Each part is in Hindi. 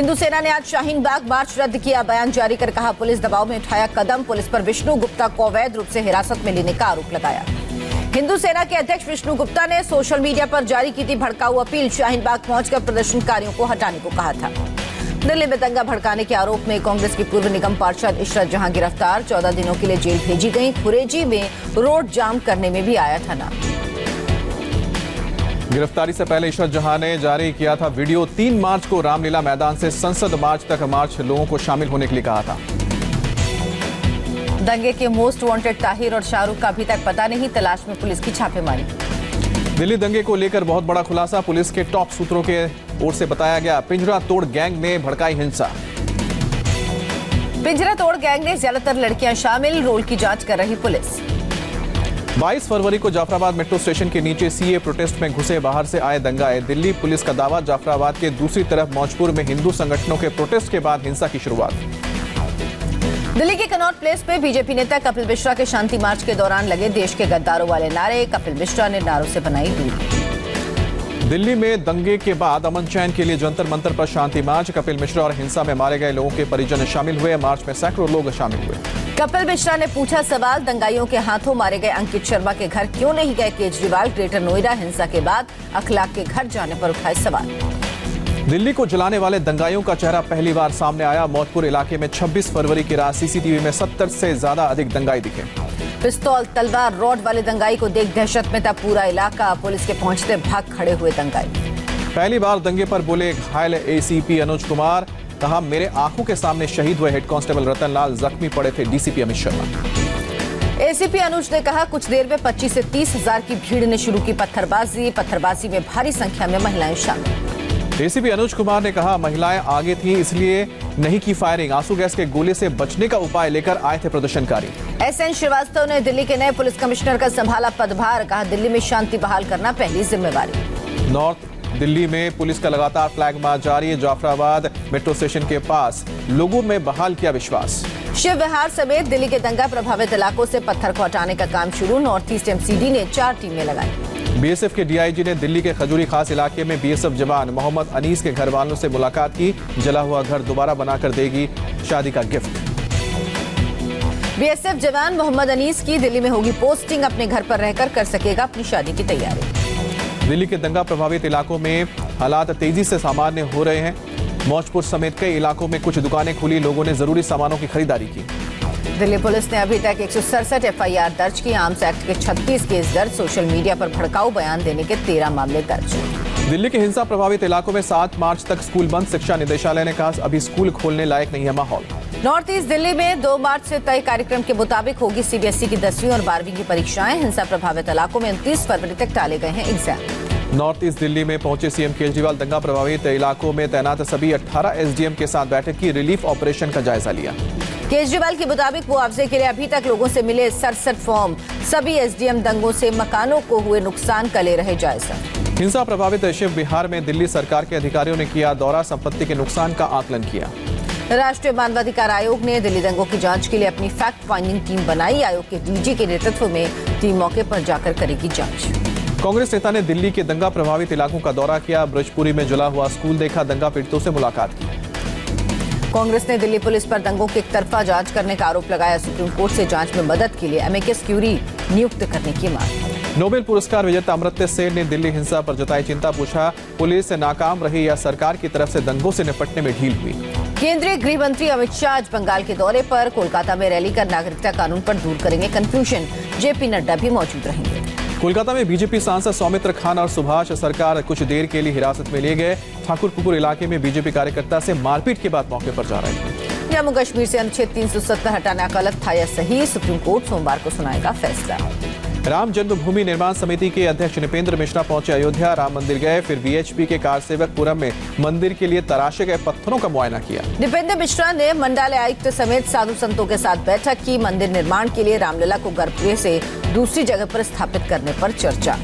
हिंदू सेना ने आज शाहीन बाग मार्च रद्द किया। बयान जारी कर कहा, पुलिस दबाव में उठाया कदम। पुलिस पर विष्णु गुप्ता को अवैध रूप से हिरासत में लेने का आरोप लगाया। हिंदू सेना के अध्यक्ष विष्णु गुप्ता ने सोशल मीडिया पर जारी की थी भड़काऊ अपील। शाहीन बाग पहुंचकर प्रदर्शनकारियों को हटाने को कहा था। दिल्ली में दंगा भड़काने के आरोप में कांग्रेस की पूर्व निगम पार्षद इशरत जहां गिरफ्तार। 14 दिनों के लिए जेल भेजी गई। खुरेजी में रोड जाम करने में भी आया था नाम। गिरफ्तारी से पहले इशरत जहां ने जारी किया था वीडियो। 3 मार्च को रामलीला मैदान से संसद मार्च तक मार्च लोगों को शामिल होने के लिए कहा था। दंगे के मोस्ट वांटेड ताहिर और शाहरुख का अभी तक पता नहीं, तलाश में पुलिस की छापेमारी। दिल्ली दंगे को लेकर बहुत बड़ा खुलासा। पुलिस के टॉप सूत्रों के ओर से बताया गया, पिंजरा तोड़ गैंग ने भड़काई हिंसा। पिंजरा तोड़ गैंग में ज्यादातर लड़कियां शामिल, रोल की जांच कर रही पुलिस। 22 फरवरी को जाफराबाद मेट्रो स्टेशन के नीचे सीए प्रोटेस्ट में घुसे बाहर से आए दंगाए। दिल्ली पुलिस का दावा, जाफराबाद के दूसरी तरफ मौजपुर में हिंदू संगठनों के प्रोटेस्ट के बाद हिंसा की शुरुआत। दिल्ली के कनॉट प्लेस पे बीजेपी नेता कपिल मिश्रा के शांति मार्च के दौरान लगे देश के गद्दारों वाले नारे। कपिल मिश्रा ने नारों से बनाई दूरी। दिल्ली में दंगे के बाद अमन चैन के लिए जंतर मंतर पर शांति मार्च। कपिल मिश्रा और हिंसा में मारे गए लोगों के परिजन शामिल हुए। मार्च में सैकड़ों लोग शामिल हुए। कपिल मिश्रा ने पूछा सवाल, दंगाइयों के हाथों मारे गए अंकित शर्मा के घर क्यों नहीं गए केजरीवाल। ग्रेटर नोएडा हिंसा के बाद अखलाक के घर जाने पर उठाए सवाल। दिल्ली को जलाने वाले दंगाइयों का चेहरा पहली बार सामने आया। मौजपुर इलाके में 26 फरवरी की रात सीसीटीवी में 70 से ज्यादा अधिक दंगाई दिखे। पिस्तौल, तलवार, रॉड वाले दंगाई को देख दहशत में था पूरा इलाका। पुलिस के पहुंचते भाग खड़े हुए दंगाई। पहली बार दंगे पर बोले घायल एसीपी अनुज कुमार। कहा, मेरे आंखों के सामने शहीद हुए हेड कांस्टेबल रतन लाल, जख्मी पड़े थे डीसीपी अमित शर्मा। एसीपी अनुज ने कहा, कुछ देर में 25 से 30 हजार की भीड़ ने शुरू की पत्थरबाजी में भारी संख्या में महिलाएं शामिल। एसीपी अनुज कुमार ने कहा, महिलाएं आगे थी इसलिए नहीं की फायरिंग। आंसू गैस के गोले से बचने का उपाय लेकर आए थे प्रदर्शनकारी। एसएन श्रीवास्तव ने दिल्ली के नए पुलिस कमिश्नर का संभाला पदभार। कहा, दिल्ली में शांति बहाल करना पहली जिम्मेवारी। नॉर्थ दिल्ली में पुलिस का लगातार फ्लैग मार्च जारी है। जाफराबाद मेट्रो स्टेशन के पास लोगों में बहाल किया विश्वास। शिव विहार समेत दिल्ली के दंगा प्रभावित इलाकों से पत्थर को हटाने का काम शुरू। नॉर्थ ईस्ट एमसीडी ने 4 टीमें लगाई। बीएसएफ के डीआईजी ने दिल्ली के खजूरी खास इलाके में बीएसएफ जवान मोहम्मद अनीस के घर वालों से मुलाकात की। जला हुआ घर दोबारा बनाकर देगी शादी का गिफ्ट। बीएसएफ जवान मोहम्मद अनीस की दिल्ली में होगी पोस्टिंग। अपने घर पर रहकर कर सकेगा अपनी शादी की तैयारी। दिल्ली के दंगा प्रभावित इलाकों में हालात तेजी से सामान्य हो रहे हैं। मौजपुर समेत कई इलाकों में कुछ दुकानें खुली, लोगों ने जरूरी सामानों की खरीदारी की। दिल्ली पुलिस ने अभी तक 167 एफआईआर दर्ज की। आर्म्स एक्ट के 36 केस दर्ज। सोशल मीडिया पर भड़काऊ बयान देने के 13 मामले दर्ज। दिल्ली के हिंसा प्रभावित इलाकों में 7 मार्च तक स्कूल बंद। शिक्षा निदेशालय ने कहा, अभी स्कूल खोलने लायक नहीं है माहौल। नॉर्थ ईस्ट दिल्ली में 2 मार्च से तय कार्यक्रम के मुताबिक होगी सीबीएसई की 10वीं और 12वीं की परीक्षाएं। हिंसा प्रभावित इलाकों में 29 फरवरी तक टाले गए हैं एग्जाम। नॉर्थ ईस्ट दिल्ली में पहुंचे सीएम केजरीवाल। दंगा प्रभावित इलाकों में तैनात सभी 18 एसडीएम के साथ बैठक की। रिलीफ ऑपरेशन का जायजा लिया। केजरीवाल के मुताबिक मुआवजे के लिए अभी तक लोगों से मिले 67 फॉर्म। सभी एसडीएम दंगों से मकानों को हुए नुकसान का ले रहे जायजा। हिंसा प्रभावित शिव विहार में दिल्ली सरकार के अधिकारियों ने किया दौरा। संपत्ति के नुकसान का आकलन किया। राष्ट्रीय मानवाधिकार आयोग ने दिल्ली दंगों की जांच के लिए अपनी फैक्ट फाइंडिंग टीम बनाई। आयोग के डीजी के नेतृत्व में टीम मौके पर जाकर करेगी जांच। कांग्रेस नेता ने दिल्ली के दंगा प्रभावित इलाकों का दौरा किया। ब्रजपुरी में जला हुआ स्कूल देखा। दंगा पीड़ितों से मुलाकात की। कांग्रेस ने दिल्ली पुलिस पर दंगों की एकतरफा जांच करने का आरोप लगाया। सुप्रीम कोर्ट से जांच में मदद के लिए एमिकस क्यूरी नियुक्त करने की मांग। नोबेल पुरस्कार विजेता अमर्त्य सेन ने दिल्ली हिंसा पर जताई चिंता। पूछा, पुलिस नाकाम रही या सरकार की तरफ से दंगों से निपटने में ढील हुई। केंद्रीय गृह मंत्री अमित शाह आज बंगाल के दौरे पर। कोलकाता में रैली कर नागरिकता कानून पर दूर करेंगे कंफ्यूजन। जेपी नड्डा भी मौजूद रहेंगे। कोलकाता में बीजेपी सांसद सौमित्र खान और सुभाष सरकार कुछ देर के लिए हिरासत में लिए गए। ठाकुरपुकुर इलाके में बीजेपी कार्यकर्ता से मारपीट के बाद मौके पर जा रहे थे। जम्मू कश्मीर से अनुच्छेद 370 हटाना गलत था या सही, सुप्रीम कोर्ट सोमवार को सुनाएगा फैसला। राम जन्मभूमि निर्माण समिति के अध्यक्ष नृपेंद्र मिश्रा पहुंचे अयोध्या। राम मंदिर गए, फिर वीएचपी के कारसेवकपुरम में मंदिर के लिए तराशे गए पत्थरों का मुआयना किया। नृपेंद्र मिश्रा ने मंडालय आयुक्त समेत साधु संतों के साथ बैठक की। मंदिर निर्माण के लिए रामलला को गर्भगृह से दूसरी जगह पर स्थापित करने पर चर्चा।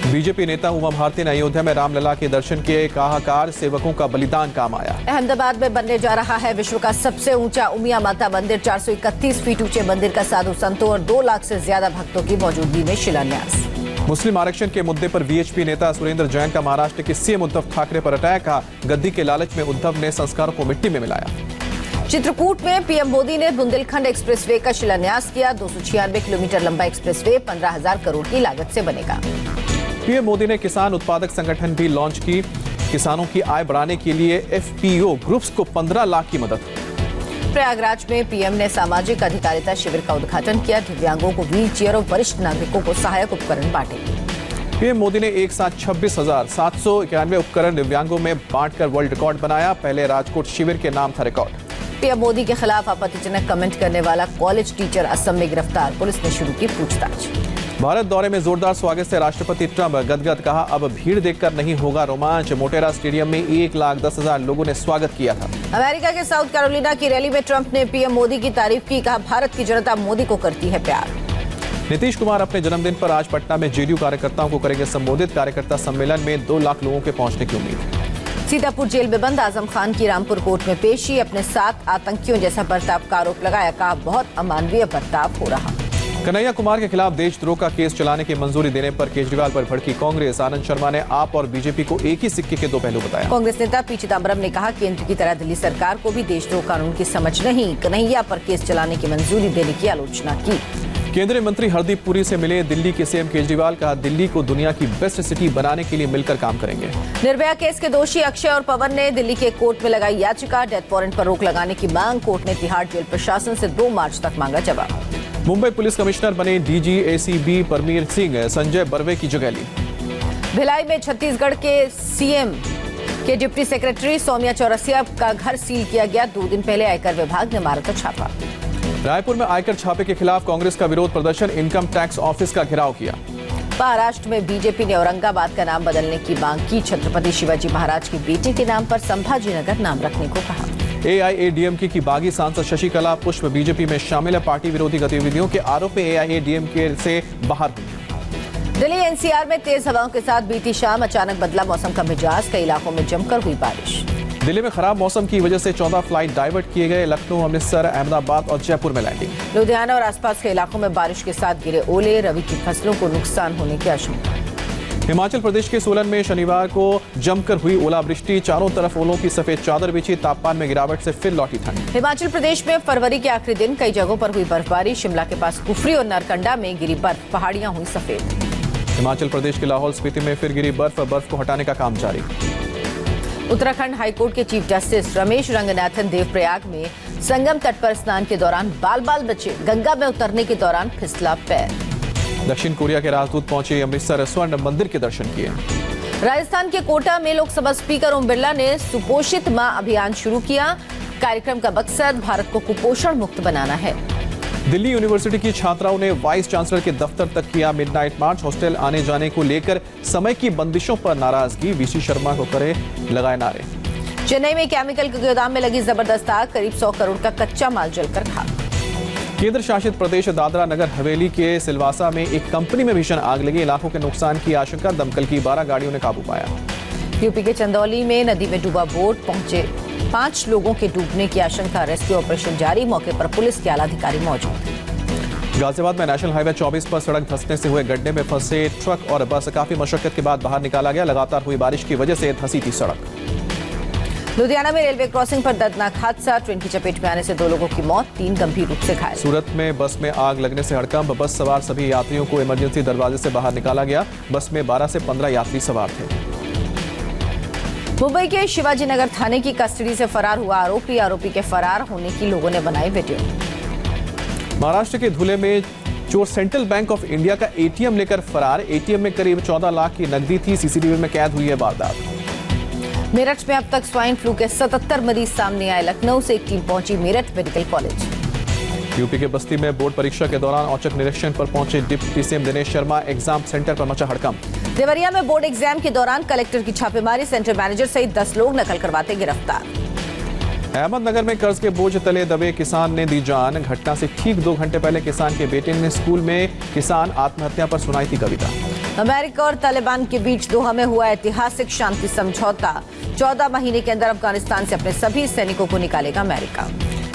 बीजेपी नेता उमा भारती ने अयोध्या में रामलला के दर्शन किए। कहा, कार सेवकों का बलिदान काम आया। अहमदाबाद में बनने जा रहा है विश्व का सबसे ऊंचा उमिया माता मंदिर। 431 फीट ऊंचे मंदिर का साधु संतों और 2 लाख से ज्यादा भक्तों की मौजूदगी में शिलान्यास। मुस्लिम आरक्षण के मुद्दे पर वीएचपी नेता सुरेंद्र जैन का महाराष्ट्र के सीएम उद्धव ठाकरे पर अटैक। कहा, गद्दी के लालच में उद्धव ने संस्कारों को मिट्टी में मिलाया। चित्रकूट में पीएम मोदी ने बुंदेलखंड एक्सप्रेसवे का शिलान्यास किया। 296 किलोमीटर लंबा एक्सप्रेसवे 15,000 करोड़ की लागत से बनेगा। पीएम मोदी ने किसान उत्पादक संगठन भी लॉन्च की। किसानों की आय बढ़ाने के लिए एफपीओ ग्रुप्स को 15 लाख की मदद। प्रयागराज में पीएम ने सामाजिक अधिकारिता शिविर का उद्घाटन किया। दिव्यांगों को व्हील चेयर और वरिष्ठ नागरिकों को सहायक उपकरण बांटे। पीएम मोदी ने एक साथ 26,791 उपकरण दिव्यांगों में बांटकर वर्ल्ड रिकॉर्ड बनाया। पहले राजकोट शिविर के नाम था रिकॉर्ड। पीएम मोदी के खिलाफ आपत्तिजनक कमेंट करने वाला कॉलेज टीचर असम में गिरफ्तार। पुलिस ने शुरू की पूछताछ। भारत दौरे में जोरदार स्वागत से राष्ट्रपति ट्रंप गदगद। कहा, अब भीड़ देखकर नहीं होगा रोमांच। मोटेरा स्टेडियम में 1,10,000 लोगों ने स्वागत किया था। अमेरिका के साउथ कैरोलिना की रैली में ट्रंप ने पीएम मोदी की तारीफ की। कहा, भारत की जनता मोदी को करती है प्यार। नीतीश कुमार अपने जन्मदिन पर आज पटना में जेडीयू कार्यकर्ताओं को करेंगे संबोधित। कार्यकर्ता सम्मेलन में 2 लाख लोगों के पहुंचने की उम्मीद। सीतापुर जेल में बंद आजम खान की रामपुर कोर्ट में पेशी। अपने 7 आतंकियों जैसा बर्ताव का आरोप लगाया। कहा, बहुत अमानवीय बर्ताव हो रहा। कन्हैया कुमार के खिलाफ देशद्रोह का केस चलाने की मंजूरी देने पर केजरीवाल पर भड़की कांग्रेस। आनंद शर्मा ने आप और बीजेपी को एक ही सिक्के के 2 पहलू बताया। कांग्रेस नेता पी चिदम्बरम ने कहा, केंद्र की तरह दिल्ली सरकार को भी देशद्रोह कानून की समझ नहीं। कन्हैया पर केस चलाने की मंजूरी देने की आलोचना की। केंद्रीय मंत्री हरदीप पुरी से मिले दिल्ली के सीएम केजरीवाल। कहा, दिल्ली को दुनिया की बेस्ट सिटी बनाने के लिए मिलकर काम करेंगे। निर्भया केस के दोषी अक्षय और पवन ने दिल्ली के कोर्ट में लगाई याचिका। डेथ वारंट पर रोक लगाने की मांग। कोर्ट ने तिहाड़ जेल प्रशासन से 2 मार्च तक मांगा जवाब। मुंबई पुलिस कमिश्नर बने डीजी एसीबी परमीर सिंह संजय बर्वे की जगह ली। भिलाई में छत्तीसगढ़ के सीएम के डिप्टी सेक्रेटरी सौम्या चौरसिया का घर सील किया गया। 2 दिन पहले आयकर विभाग ने मारा था छापा। रायपुर में आयकर छापे के खिलाफ कांग्रेस का विरोध प्रदर्शन। इनकम टैक्स ऑफिस का घेराव किया। महाराष्ट्र में बीजेपी ने औरंगाबाद का नाम बदलने की मांग की। छत्रपति शिवाजी महाराज की बेटी के नाम पर संभाजीनगर नाम रखने को कहा। एआईएडीएमके की बागी सांसद शशिकला पुष्प बीजेपी में शामिल है। पार्टी विरोधी गतिविधियों के आरोप में एआईएडीएमके से बाहर हुई। दिल्ली एनसीआर में तेज हवाओं के साथ बीती शाम अचानक बदला मौसम का मिजाज। कई इलाकों में जमकर हुई बारिश। दिल्ली में खराब मौसम की वजह से 14 फ्लाइट डाइवर्ट किए गए। लखनऊ, अमृतसर, अहमदाबाद और जयपुर में लैंडिंग। लुधियाना और आसपास के इलाकों में बारिश के साथ गिरे ओले। रबी की फसलों को नुकसान होने की आशंका। हिमाचल प्रदेश के सोलन में शनिवार को जमकर हुई ओलावृष्टि। चारों तरफ ओलों की सफेद चादर बिछी। तापमान में गिरावट से फिर लौटी ठंड। हिमाचल प्रदेश में फरवरी के आखिरी दिन कई जगहों पर हुई बर्फबारी। शिमला के पास कुफरी और नरकंडा में गिरी बर्फ। पहाड़ियां हुई सफेद। हिमाचल प्रदेश के लाहौल स्पीति में फिर गिरी बर्फ को हटाने का काम जारी। उत्तराखंड हाईकोर्ट के चीफ जस्टिस रमेश रंगनाथन देवप्रयाग में संगम तट पर स्नान के दौरान बाल बचे। गंगा में उतरने के दौरान फिसला पैर। दक्षिण कोरिया के राजदूत पहुंचे। अमृतसर स्वर्ण मंदिर के दर्शन किए। राजस्थान के कोटा में लोकसभा स्पीकर ओम बिरला ने सुपोषित मां अभियान शुरू किया। कार्यक्रम का मकसद भारत को कुपोषण मुक्त बनाना है। दिल्ली यूनिवर्सिटी की छात्राओं ने वाइस चांसलर के दफ्तर तक किया मिडनाइट मार्च। हॉस्टल आने जाने को लेकर समय की बंदिशों पर नाराजगी। वीसी शर्मा को करे लगाए नारे। चेन्नई में केमिकल के गोदाम में लगी जबरदस्त आग। करीब 100 करोड़ का कच्चा माल जलकर खाक। केंद्र शासित प्रदेश दादरा नगर हवेली के सिलवासा में एक कंपनी में भीषण आग लगी। लाखों के नुकसान की आशंका। दमकल की 12 गाड़ियों ने काबू पाया। यूपी के चंदौली में नदी में डूबा बोट पहुंचे 5 लोगों के डूबने की आशंका। रेस्क्यू ऑपरेशन जारी। मौके पर पुलिस के आला अधिकारी मौजूद। गाजियाबाद में नेशनल हाईवे 24 पर सड़क धंसने से हुए गड्ढे में फंसे ट्रक और बस काफी मशक्कत के बाद बाहर निकाला गया। लगातार हुई बारिश की वजह से धंसी थी सड़क। लुधियाना में रेलवे क्रॉसिंग पर दर्दनाक हादसा। ट्रेन की चपेट में आने से 2 लोगों की मौत, 3 गंभीर रूप से घायल। सूरत में बस में आग लगने से हड़कंप। बस सवार सभी यात्रियों को इमरजेंसी दरवाजे से बाहर निकाला गया। बस में 12 से 15 यात्री सवार थे। मुंबई के शिवाजीनगर थाने की कस्टडी से फरार हुआ आरोपी के फरार होने की लोगों ने बनाई वीडियो। महाराष्ट्र के धुले में चोर सेंट्रल बैंक ऑफ इंडिया का एटीएम लेकर फरार। एटीएम में करीब 14 लाख की नकदी थी। सीसीटीवी में कैद हुई है वारदात। मेरठ में अब तक स्वाइन फ्लू के 77 मरीज सामने आए। लखनऊ से एक टीम पहुंची मेरठ मेडिकल कॉलेज। यूपी के बस्ती में बोर्ड परीक्षा के दौरान औचक निरीक्षण पर पहुंचे deputy CM Dinesh Sharma. Exam centre पर मचा हड़कंप। देवरिया में बोर्ड एग्जाम के दौरान कलेक्टर की छापेमारी। सेंटर मैनेजर सहित 10 लोग नकल करवाते गिरफ्तार। अहमदनगर में कर्ज के बोझ तले दबे किसान ने दी जान। घटना से ठीक 2 घंटे पहले किसान के बेटे ने स्कूल में किसान आत्महत्या पर सुनाई थी कविता। अमेरिका और तालिबान के बीच दोहा में हुआ ऐतिहासिक शांति समझौता। 14 महीने के अंदर अफगानिस्तान से अपने सभी सैनिकों को निकालेगा अमेरिका।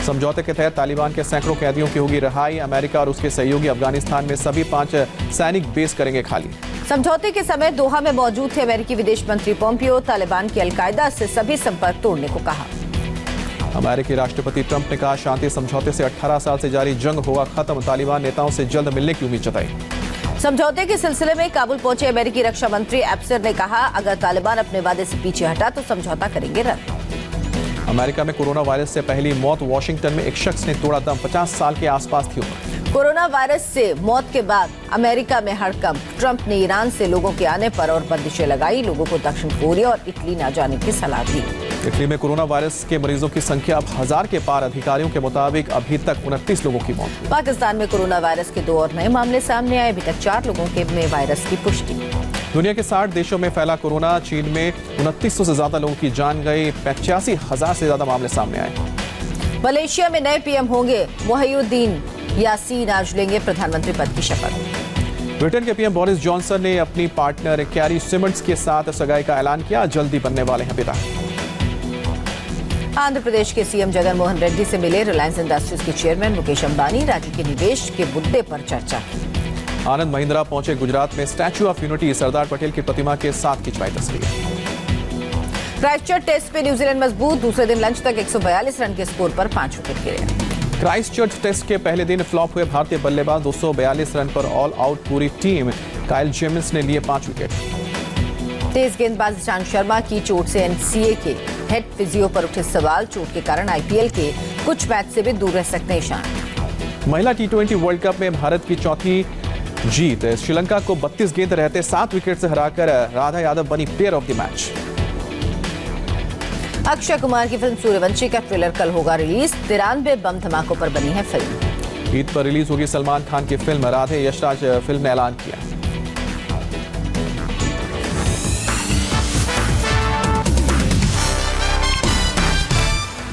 समझौते के तहत तालिबान के सैकड़ों कैदियों की होगी रिहाई। अमेरिका और उसके सहयोगी अफगानिस्तान में सभी 5 सैनिक बेस करेंगे खाली। समझौते के समय दोहा में मौजूद थे अमेरिकी विदेश मंत्री पोम्पियो। तालिबान की अलकायदा से सभी संपर्क तोड़ने को कहा। अमेरिकी राष्ट्रपति ट्रंप ने कहा शांति समझौते से 18 साल से जारी जंग होगा खत्म। तालिबान नेताओं से जल्द मिलने की उम्मीद जताई। समझौते के सिलसिले में काबुल पहुंचे अमेरिकी रक्षा मंत्री एब्सर ने कहा, अगर तालिबान अपने वादे से पीछे हटा तो समझौता करेंगे रद्द। अमेरिका में कोरोना वायरस से पहली मौत। वॉशिंगटन में एक शख्स ने तोड़ा दम। 50 साल के आसपास थी उम्र। कोरोना वायरस से मौत के बाद अमेरिका में हड़कंप। ट्रंप ने ईरान से लोगों के आने पर और बंदिशें लगाई। लोगों को दक्षिण कोरिया और इटली न जाने की सलाह दी। इटली में कोरोना वायरस के मरीजों की संख्या अब 1000 के पार। अधिकारियों के मुताबिक अभी तक 29 लोगों की मौत हुई। पाकिस्तान में कोरोना वायरस के 2 और नए मामले सामने आए। अभी तक 4 लोगों के में वायरस की पुष्टि। दुनिया के 60 देशों में फैला कोरोना। चीन में 2900 से ज्यादा लोगों की जान गई। 85,000 से ज्यादा मामले सामने आए। मलेशिया में नए पीएम होंगे मोहिउद्दीन यासीन। आज लेंगे प्रधानमंत्री पद की शपथ। ब्रिटेन के पीएम बोरिस जॉनसन ने अपनी पार्टनर कैरी सिमंड्स के साथ सगाई का ऐलान किया। जल्दी बनने वाले हैं पिता। आंध्र प्रदेश के सीएम जगन मोहन रेड्डी से मिले रिलायंस इंडस्ट्रीज के चेयरमैन मुकेश अंबानी। राज्य के निवेश के मुद्दे पर चर्चा की। आनंद महिंद्रा पहुंचे गुजरात में statue of unity. Sardar Patel की प्रतिमा के साथ खिंचवाई तस्वीर। क्राइस्टचर्च टेस्ट पे न्यूजीलैंड मजबूत। दूसरे दिन लंच तक 142 रन के स्कोर पर 5 विकेट गिरे। क्राइस्टचर्च टेस्ट के पहले दिन फ्लॉप हुए भारतीय बल्लेबाज। 242 रन पर ऑल आउट पूरी टीम। काइल जेमिन्स ने लिए 5 विकेट। तेज गेंदबाज ईशांत शर्मा की चोट से एनसीए के हेड फिजियो पर उठे सवाल। चोट के कारण आईपीएल के कुछ मैच से भी दूर रह सकते हैं ईशांत। महिला टी20 वर्ल्ड कप में भारत की चौथी जीत। श्रीलंका को 32 गेंद रहते 7 विकेट से हराकर राधा यादव बनी player of the match. Akshay Kumar की फिल्म सूर्यवंशी का ट्रेलर कल होगा रिलीज। 93 बम धमाकों पर बनी है फिल्म। ईद पर रिलीज होगी सलमान खान की फिल्म। राधे यशराज फिल्म ने ऐलान किया।